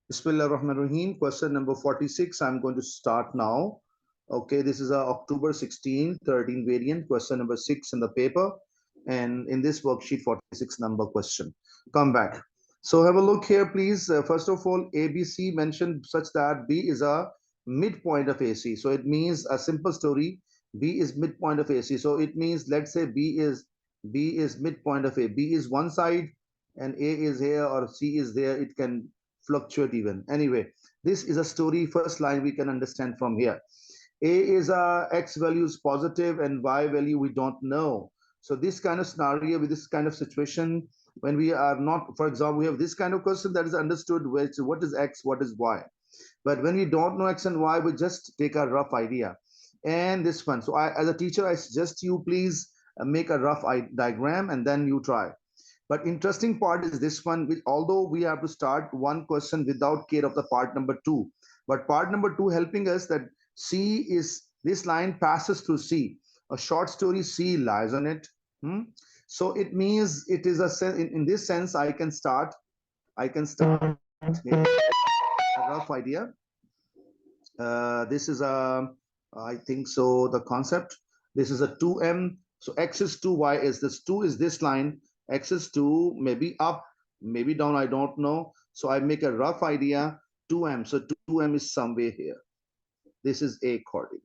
Bismillahirrahmanirrahim. Question number 46. I'm going to start now. Okay, this is a October 16, 13 variant, question number 6 in the paper. And in this worksheet, 46 number question. Come back. So have a look here, please. First of all, ABC mentioned such that B is a midpoint of AC. So it means a simple story. B is midpoint of AC. So it means, let's say B is midpoint of A. B is one side and A is here or C is there. It can fluctuate even. Anyway, this is a story. First line we can understand from here. A is a X value is positive and Y value we don't know. So this kind of scenario with this kind of situation, when we are not, for example, we have this kind of question that is understood, which what is X, what is Y. But when we don't know X and Y, we just take a rough idea. And this one. So as a teacher, I suggest you please make a rough diagram and then you try. But interesting part is this one, which although we have to start one question without care of the part number two, but part number two helping us that C is, this line passes through C. A short story C lies on it. So it means it is in this sense I can start maybe a rough idea. This is a, I think so, the concept. This is a 2m. So x is 2, y is this 2 is this line. X is 2, maybe up, maybe down, I don't know. So I make a rough idea, 2m. So 2m is somewhere here. This is a coordinate.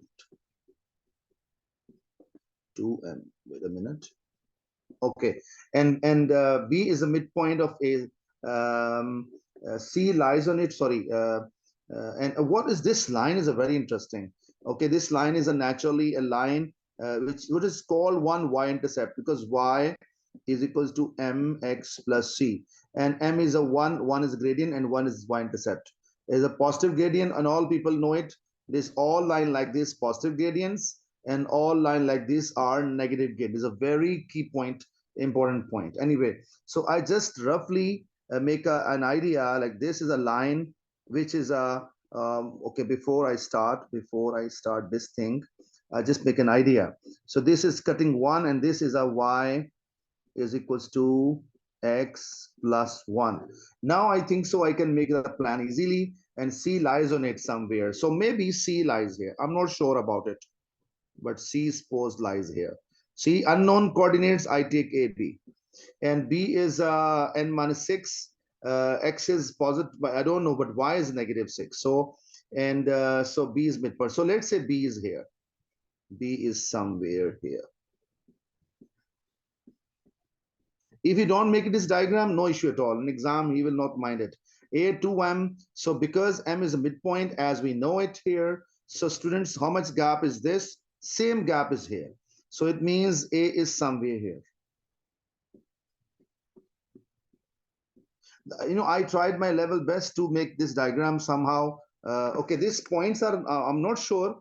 2m. Wait a minute. Okay, and B is a midpoint of A. C lies on it. Sorry, and what is this line? Is a very interesting. Okay, this line is a naturally a line which is called one y-intercept because y is equals to mx plus c, and m is a one is a gradient, and one is y-intercept. Is a positive gradient, and all people know it. This all line like this positive gradients, and all line like this are negative gradient. Is a very key point, important point. Anyway, so I just roughly make an idea like this is a line which is a okay. Before I start this thing, I just make an idea. So this is cutting one, and this is a y is equals to x plus 1. Now I think so I can make the plan easily, and C lies on it somewhere. So maybe C lies here. I'm not sure about it, but C suppose lies here. C unknown coordinates, I take AB. And B is n minus 6. X is positive, but I don't know, but Y is negative 6. So, and so B is midpoint. So let's say B is here. B is somewhere here. If you don't make this diagram, no issue at all. In exam, he will not mind it. A to M. So because M is a midpoint as we know it here. So students, how much gap is this? Same gap is here. So it means A is somewhere here. I tried my level best to make this diagram somehow. Okay, these points are, I'm not sure.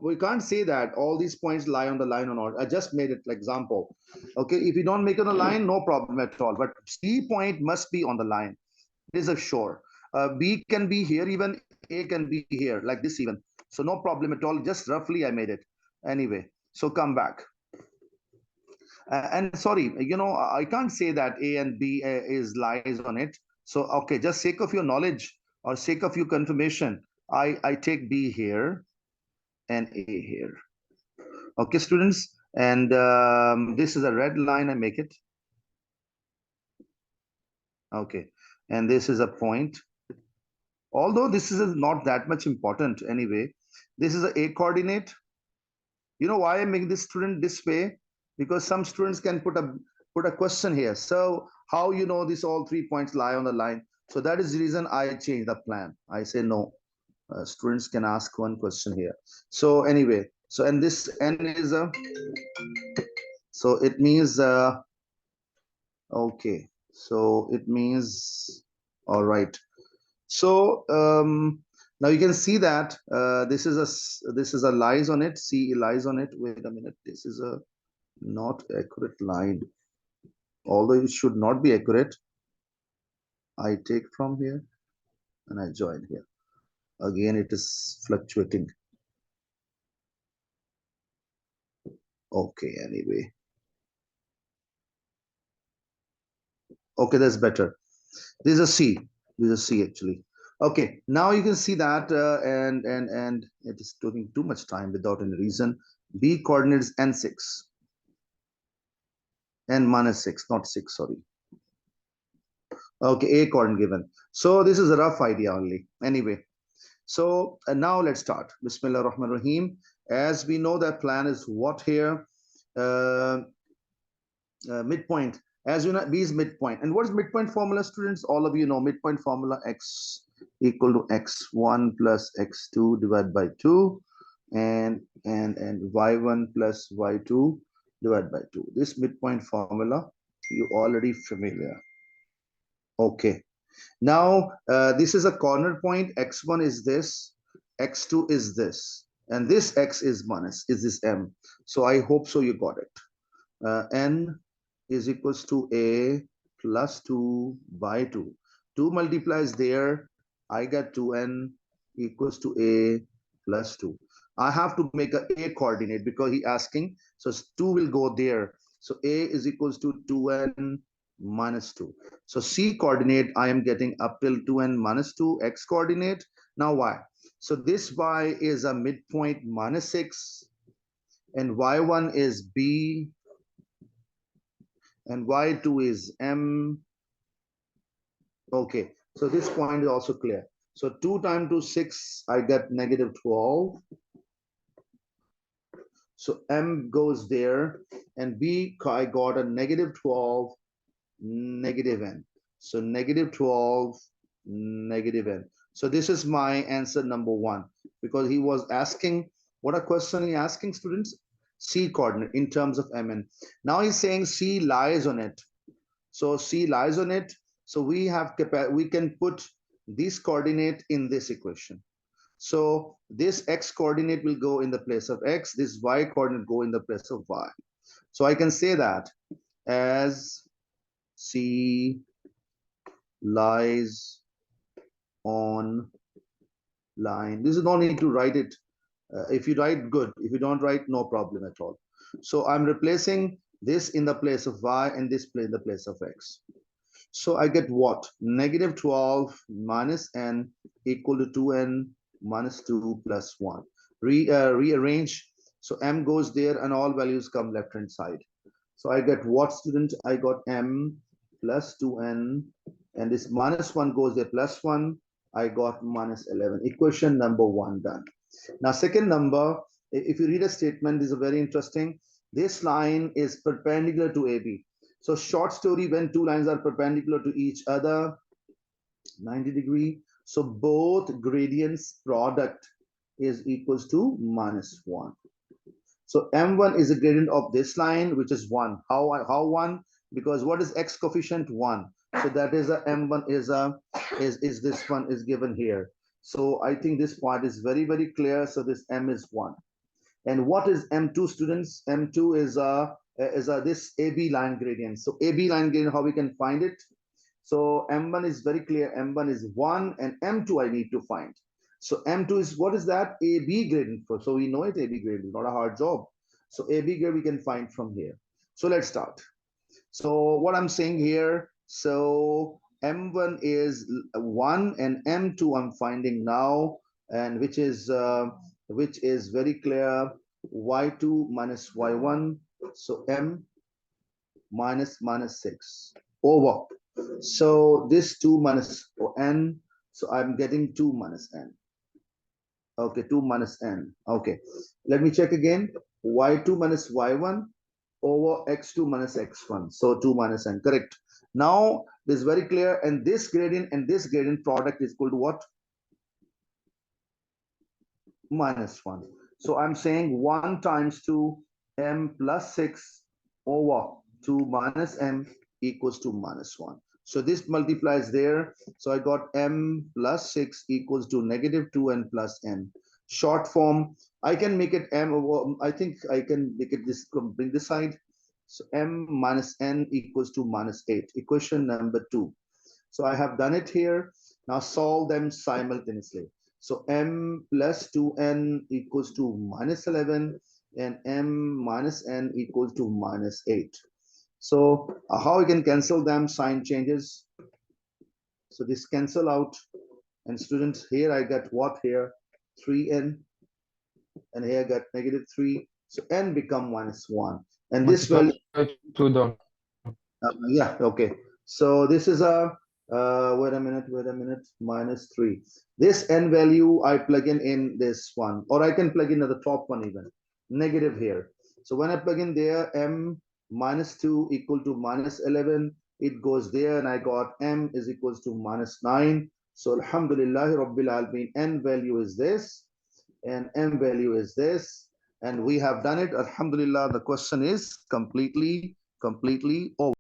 We can't say that all these points lie on the line or not. I just made it like example. Okay, if you don't make it on the line, no problem at all. But C point must be on the line. It is a sure. B can be here, even A can be here, like this even. So no problem at all. Just roughly I made it. Anyway, so come back. And sorry, I can't say that A and B is lies on it. So, okay, just sake of your knowledge or sake of your confirmation, I take B here and A here. Okay, students, and this is a red line, I make it. Okay, and this is a point. Although this is not that much important anyway. This is a coordinate. You know why I make this student this way? Because some students can put a question here. So how you know this all 3 points lie on the line? So that is the reason I change the plan. I say no. Students can ask one question here. So anyway, so and this n is a, so it means okay. So it means all right. So now you can see that this is a lies on it. C lies on it. Wait a minute. This is a not accurate line. Although it should not be accurate. I take from here and I join here. Again, it is fluctuating. Okay, anyway. Okay, that's better. This is a C. This is a C actually. Okay, now you can see that, and it is taking too much time without any reason. B coordinate is n6, n minus 6, not 6, sorry. Okay, A coordinate given. So this is a rough idea only. Anyway, so now let's start. Bismillah Rahman Rahim. As we know, that plan is what here? Uh, Midpoint. As you know, B is midpoint. And what is midpoint formula, students? All of you know midpoint formula: x equal to x1 plus x2 divided by 2, and y1 plus y2 divided by 2. This midpoint formula you already familiar. Okay. Now this is a corner point. X1 is this, x2 is this, and this x is minus is this m. So I hope so you got it. N is equals to a plus 2 by 2. 2 multiplies there, I get 2n equals to a plus 2. I have to make a coordinate because he asking, so 2 will go there. So a is equals to 2n minus 2. So C coordinate, I am getting up till 2n minus 2, x coordinate. Now y? So this y is a midpoint minus 6, and y1 is b, and y2 is m. Okay, so this point is also clear. So 2 times 2, 6, I get negative 12. So m goes there, and b, I got a negative 12, negative n. So negative 12, negative n. So this is my answer number 1, because he was asking, what a question he asking, students? C coordinate in terms of mn. Now he's saying C lies on it. So C lies on it. So we can put this coordinate in this equation. So this x coordinate will go in the place of x, this y coordinate go in the place of y. So I can say that as C lies on line. This is no need to write it. If you write, good. If you don't write, no problem at all. So I'm replacing this in the place of y and this in the place of x. So I get what? Negative 12 minus n equal to 2n minus 2 plus 1. Rearrange. So m goes there and all values come left hand side. So I get what, student? I got m plus 2n, and this minus 1 goes there plus 1. I got minus 11. Equation number 1 done. Now second number, if you read a statement, this is very interesting. This line is perpendicular to AB. So short story, when two lines are perpendicular to each other, 90 degree. So both gradients product is equals to minus 1. So m1 is a gradient of this line, which is 1. How 1? Because what is x coefficient? 1. So that is a m1 is this one is given here. So I think this part is very, very clear. So this m is 1. And what is m2, students? M2 is this AB line gradient. So AB line gradient, how we can find it? So m1 is very clear. M1 is 1, and m2 I need to find. So m2 is, what is that? AB gradient. So we know it, AB gradient, not a hard job. So AB gradient we can find from here. So let's start. So what I'm saying here, so m1 is 1 and m2 I'm finding now, and which is very clear, y2 minus y1. So m minus minus 6 over. So this 2 minus n, so I'm getting 2 minus n. Okay, 2 minus n. Okay, let me check again. Y2 minus y1 over x2 minus x1. So 2 minus n, correct. Now this is very clear, and this gradient product is equal to what? Minus 1. So I'm saying 1 times 2 m plus 6 over 2 minus m equals to minus 1. So this multiplies there. So I got m plus 6 equals to negative 2n plus n. Short form, I can make it m over, I think I can make it this, bring this side. So m minus n equals to minus 8. Equation number 2. So I have done it here. Now solve them simultaneously. So m plus 2n equals to minus 11, and m minus n equals to minus 8. So how we can cancel them? Sign changes. So this cancel out. And students, here I get what here? 3n, and here I got -3. So n become -1. And this value, Multiply 2 down. yeah, okay. So this is a, wait a minute, -3. This n value I plug in this one, or I can plug in at the top one even, negative here. So when I plug in there, m -2 equal to -11, it goes there, and I got m is equals to -9. So Alhamdulillah Rabbil Alameen, n value is this, and m value is this, and we have done it. Alhamdulillah, the question is completely over.